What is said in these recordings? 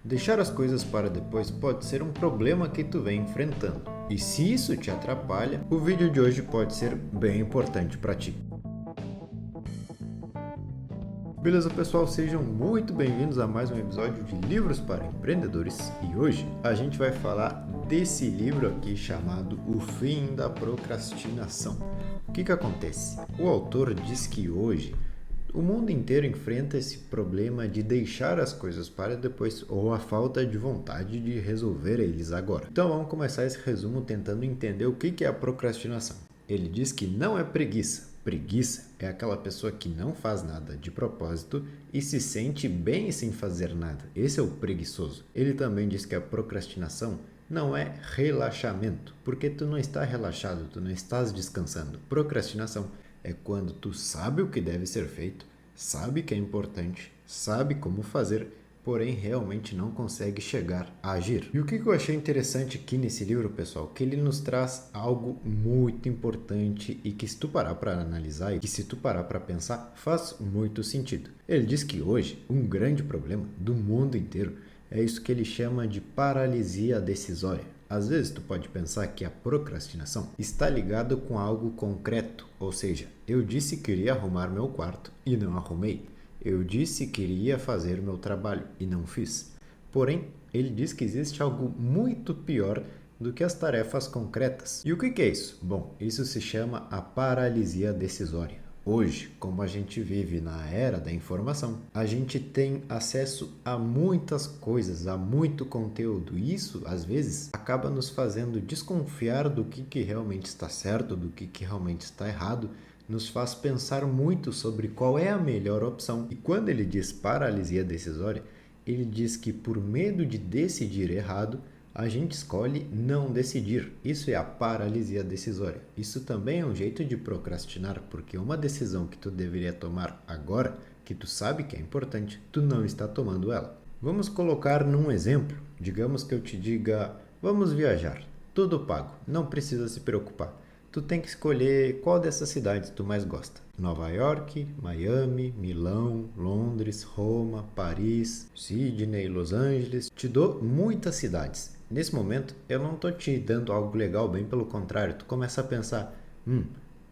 Deixar as coisas para depois pode ser um problema que tu vem enfrentando. E se isso te atrapalha, o vídeo de hoje pode ser bem importante para ti. Beleza, pessoal? Sejam muito bem-vindos a mais um episódio de Livros para Empreendedores. E hoje a gente vai falar desse livro aqui chamado O Fim da Procrastinação. O que acontece? O autor diz que hoje o mundo inteiro enfrenta esse problema de deixar as coisas para depois ou a falta de vontade de resolver eles agora. Então vamos começar esse resumo tentando entender o que é a procrastinação. Ele diz que não é preguiça. Preguiça é aquela pessoa que não faz nada de propósito e se sente bem sem fazer nada. Esse é o preguiçoso. Ele também diz que a procrastinação não é relaxamento, porque tu não está relaxado, tu não estás descansando. Procrastinação é quando tu sabe o que deve ser feito, sabe que é importante, sabe como fazer, porém realmente não consegue chegar a agir. E o que eu achei interessante aqui nesse livro, pessoal, que ele nos traz algo muito importante e que se tu parar para analisar e que se tu parar para pensar, faz muito sentido. Ele diz que hoje um grande problema do mundo inteiro é isso que ele chama de paralisia decisória. Às vezes tu pode pensar que a procrastinação está ligada com algo concreto, ou seja, eu disse que iria arrumar meu quarto e não arrumei. Eu disse que iria fazer meu trabalho e não fiz. Porém, ele diz que existe algo muito pior do que as tarefas concretas. E o que é isso? Bom, isso se chama a paralisia decisória. Hoje, como a gente vive na era da informação, a gente tem acesso a muitas coisas, a muito conteúdo. E isso, às vezes, acaba nos fazendo desconfiar do que realmente está certo, do que realmente está errado, nos faz pensar muito sobre qual é a melhor opção. E quando ele diz paralisia decisória, ele diz que por medo de decidir errado, a gente escolhe não decidir. Isso é a paralisia decisória. Isso também é um jeito de procrastinar, porque uma decisão que tu deveria tomar agora, que tu sabe que é importante, tu não está tomando ela. Vamos colocar num exemplo. Digamos que eu te diga, vamos viajar. Tudo pago, não precisa se preocupar. Tu tem que escolher qual dessas cidades tu mais gosta. Nova York, Miami, Milão, Londres, Roma, Paris, Sydney, Los Angeles. Te dou muitas cidades. Nesse momento, eu não estou te dando algo legal, bem pelo contrário. Tu começa a pensar,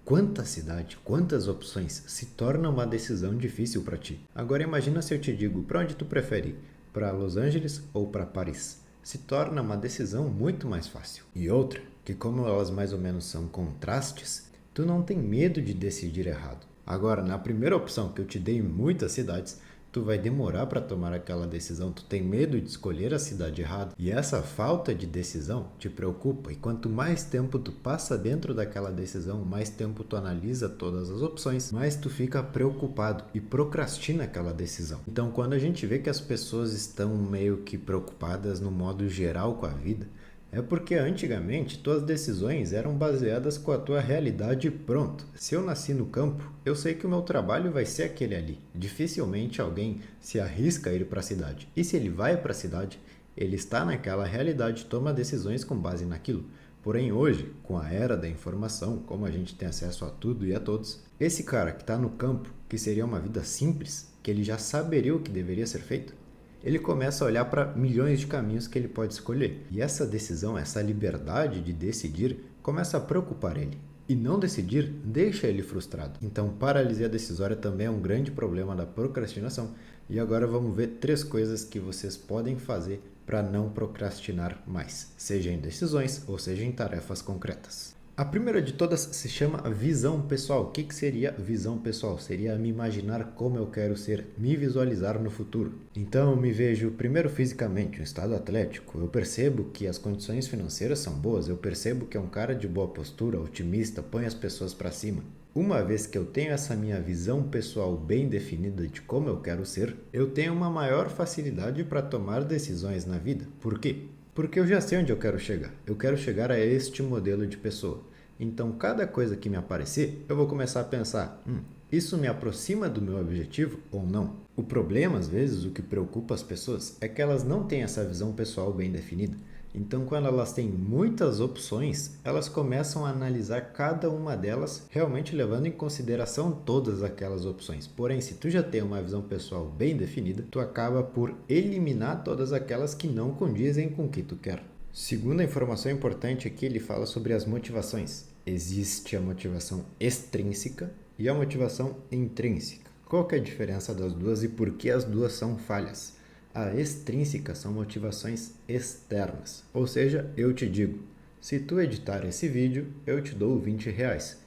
quanta cidade, quantas opções, se torna uma decisão difícil para ti. Agora imagina se eu te digo, para onde tu prefere ir? Para Los Angeles ou para Paris? Se torna uma decisão muito mais fácil. E outra, que como elas mais ou menos são contrastes, tu não tem medo de decidir errado. Agora, na primeira opção que eu te dei muitas cidades, tu vai demorar para tomar aquela decisão, tu tem medo de escolher a cidade errada. E essa falta de decisão te preocupa. E quanto mais tempo tu passa dentro daquela decisão, mais tempo tu analisa todas as opções, mais tu fica preocupado e procrastina aquela decisão. Então, quando a gente vê que as pessoas estão meio que preocupadas no modo geral com a vida, é porque antigamente tuas decisões eram baseadas com a tua realidade e pronto. Se eu nasci no campo, eu sei que o meu trabalho vai ser aquele ali. Dificilmente alguém se arrisca a ir para a cidade. E se ele vai para a cidade, ele está naquela realidade e toma decisões com base naquilo. Porém hoje, com a era da informação, como a gente tem acesso a tudo e a todos, esse cara que está no campo, que seria uma vida simples, que ele já saberia o que deveria ser feito, ele começa a olhar para milhões de caminhos que ele pode escolher. E essa decisão, essa liberdade de decidir, começa a preocupar ele. E não decidir deixa ele frustrado. Então, paralisia decisória também é um grande problema da procrastinação. E agora vamos ver 3 coisas que vocês podem fazer para não procrastinar mais, seja em decisões ou seja em tarefas concretas. A primeira de todas se chama visão pessoal. O que seria visão pessoal? Seria me imaginar como eu quero ser, me visualizar no futuro. Então eu me vejo primeiro fisicamente, um estado atlético. Eu percebo que as condições financeiras são boas. Eu percebo que é um cara de boa postura, otimista, põe as pessoas para cima. Uma vez que eu tenho essa minha visão pessoal bem definida de como eu quero ser, eu tenho uma maior facilidade para tomar decisões na vida. Por quê? Porque eu já sei onde eu quero chegar. Eu quero chegar a este modelo de pessoa. Então, cada coisa que me aparecer, eu vou começar a pensar, isso me aproxima do meu objetivo ou não? O problema, às vezes, o que preocupa as pessoas é que elas não têm essa visão pessoal bem definida. Então, quando elas têm muitas opções, elas começam a analisar cada uma delas, realmente levando em consideração todas aquelas opções. Porém, se tu já tem uma visão pessoal bem definida, tu acaba por eliminar todas aquelas que não condizem com o que tu quer. Segunda informação importante aqui, ele fala sobre as motivações. Existe a motivação extrínseca e a motivação intrínseca. Qual que é a diferença das duas e por que as duas são falhas? A extrínseca são motivações externas, ou seja, eu te digo, se tu editar esse vídeo, eu te dou R$20.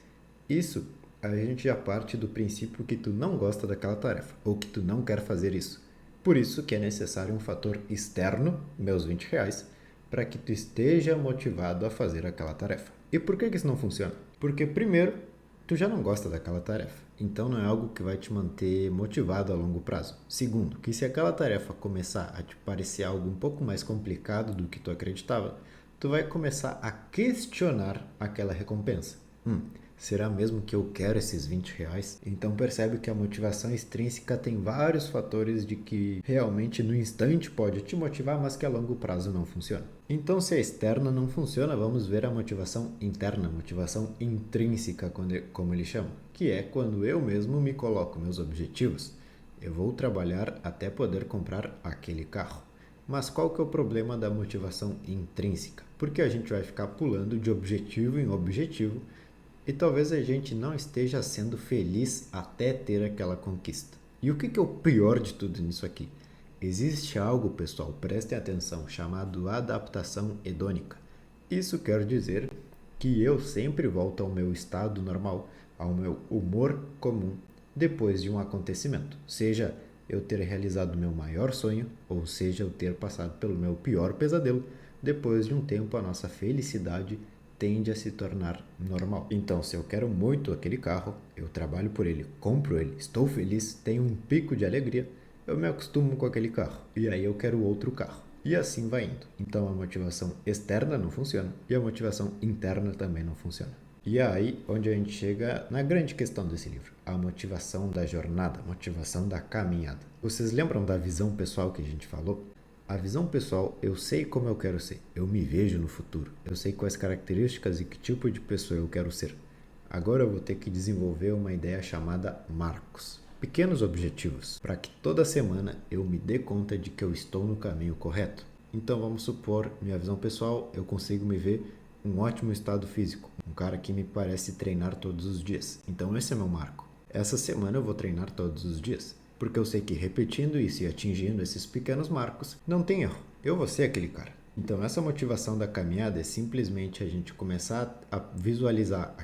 Isso a gente já parte do princípio que tu não gosta daquela tarefa, ou que tu não quer fazer isso. Por isso que é necessário um fator externo, meus R$20, para que tu esteja motivado a fazer aquela tarefa. E por que isso não funciona? Porque primeiro, tu já não gosta daquela tarefa, então não é algo que vai te manter motivado a longo prazo. Segundo, que se aquela tarefa começar a te parecer algo um pouco mais complicado do que tu acreditava, tu vai começar a questionar aquela recompensa. Será mesmo que eu quero esses R$20? Então percebe que a motivação extrínseca tem vários fatores de que realmente no instante pode te motivar, mas que a longo prazo não funciona. Então se a externa não funciona, vamos ver a motivação interna, motivação intrínseca, como ele chama, que é quando eu mesmo me coloco meus objetivos. Eu vou trabalhar até poder comprar aquele carro. Mas qual que é o problema da motivação intrínseca? Porque a gente vai ficar pulando de objetivo em objetivo, e talvez a gente não esteja sendo feliz até ter aquela conquista. E o que é o pior de tudo nisso aqui? Existe algo, pessoal, prestem atenção, chamado adaptação hedônica. Isso quer dizer que eu sempre volto ao meu estado normal, ao meu humor comum, depois de um acontecimento. Seja eu ter realizado meu maior sonho, ou seja eu ter passado pelo meu pior pesadelo, depois de um tempo a nossa felicidade tende a se tornar normal. Então, se eu quero muito aquele carro, eu trabalho por ele, compro ele, estou feliz, tenho um pico de alegria, eu me acostumo com aquele carro. E aí eu quero outro carro. E assim vai indo. Então, a motivação externa não funciona e a motivação interna também não funciona. E é aí onde a gente chega na grande questão desse livro, a motivação da jornada, a motivação da caminhada. Vocês lembram da visão pessoal que a gente falou? A visão pessoal, eu sei como eu quero ser, eu me vejo no futuro, eu sei quais características e que tipo de pessoa eu quero ser. Agora eu vou ter que desenvolver uma ideia chamada marcos, pequenos objetivos, para que toda semana eu me dê conta de que eu estou no caminho correto. Então vamos supor, minha visão pessoal, eu consigo me ver um ótimo estado físico, um cara que me parece treinar todos os dias. Então esse é meu marco. Essa semana eu vou treinar todos os dias. Porque eu sei que repetindo isso e atingindo esses pequenos marcos, não tem erro. Eu vou ser aquele cara. Então essa motivação da caminhada é simplesmente a gente começar a visualizar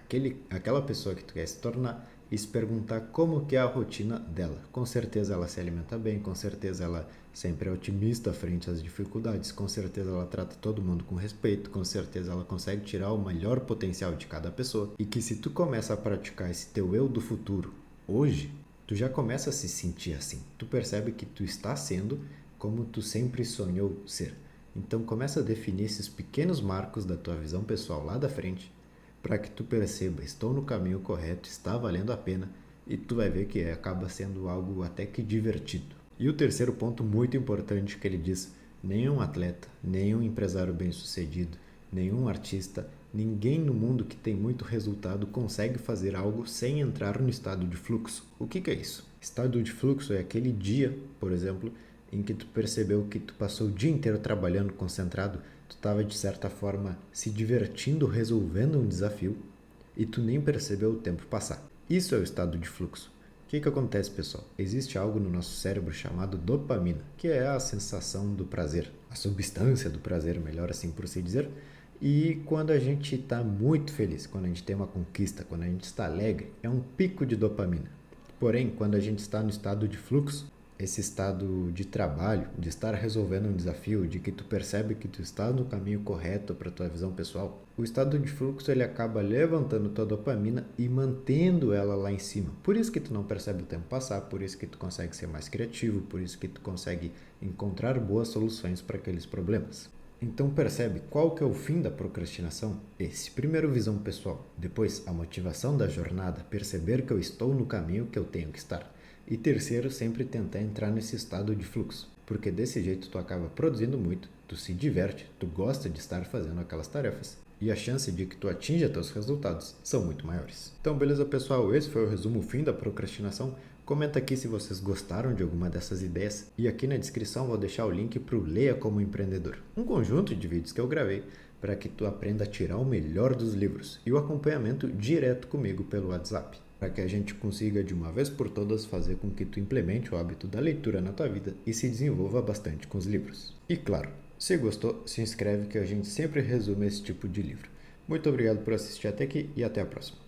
aquela pessoa que tu quer se tornar e se perguntar como que é a rotina dela. Com certeza ela se alimenta bem, com certeza ela sempre é otimista frente às dificuldades, com certeza ela trata todo mundo com respeito, com certeza ela consegue tirar o melhor potencial de cada pessoa. E que se tu começa a praticar esse teu eu do futuro hoje, tu já começa a se sentir assim. Tu percebe que tu está sendo como tu sempre sonhou ser. Então começa a definir esses pequenos marcos da tua visão pessoal lá da frente, para que tu perceba, estou no caminho correto, está valendo a pena, e tu vai ver que acaba sendo algo até que divertido. E o terceiro ponto muito importante que ele diz, nenhum atleta, nenhum empresário bem-sucedido, nenhum artista, ninguém no mundo que tem muito resultado consegue fazer algo sem entrar no estado de fluxo. O que é isso? Estado de fluxo é aquele dia, por exemplo, em que tu percebeu que tu passou o dia inteiro trabalhando concentrado, tu estava de certa forma se divertindo, resolvendo um desafio e tu nem percebeu o tempo passar. Isso é o estado de fluxo. O que acontece, pessoal? Existe algo no nosso cérebro chamado dopamina, que é a sensação do prazer, a substância do prazer, melhor assim por se dizer. E quando a gente está muito feliz, quando a gente tem uma conquista, quando a gente está alegre, é um pico de dopamina. Porém, quando a gente está no estado de fluxo, esse estado de trabalho, de estar resolvendo um desafio, de que tu percebe que tu está no caminho correto para tua visão pessoal, o estado de fluxo ele acaba levantando tua dopamina e mantendo ela lá em cima. Por isso que tu não percebe o tempo passar, por isso que tu consegue ser mais criativo, por isso que tu consegue encontrar boas soluções para aqueles problemas. Então percebe qual que é o fim da procrastinação? Esse. Primeiro, visão pessoal. Depois, a motivação da jornada, perceber que eu estou no caminho que eu tenho que estar. E terceiro, sempre tentar entrar nesse estado de fluxo. porque desse jeito tu acaba produzindo muito, tu se diverte, tu gosta de estar fazendo aquelas tarefas e a chance de que tu atinja teus resultados são muito maiores. Então, beleza, pessoal? Esse foi o resumo fim da procrastinação. Comenta aqui se vocês gostaram de alguma dessas ideias e aqui na descrição vou deixar o link para o Leia Como Empreendedor, um conjunto de vídeos que eu gravei para que tu aprenda a tirar o melhor dos livros e o acompanhamento direto comigo pelo WhatsApp, para que a gente consiga de uma vez por todas fazer com que tu implemente o hábito da leitura na tua vida e se desenvolva bastante com os livros. E claro, se gostou, se inscreve que a gente sempre resume esse tipo de livro. Muito obrigado por assistir até aqui e até a próxima.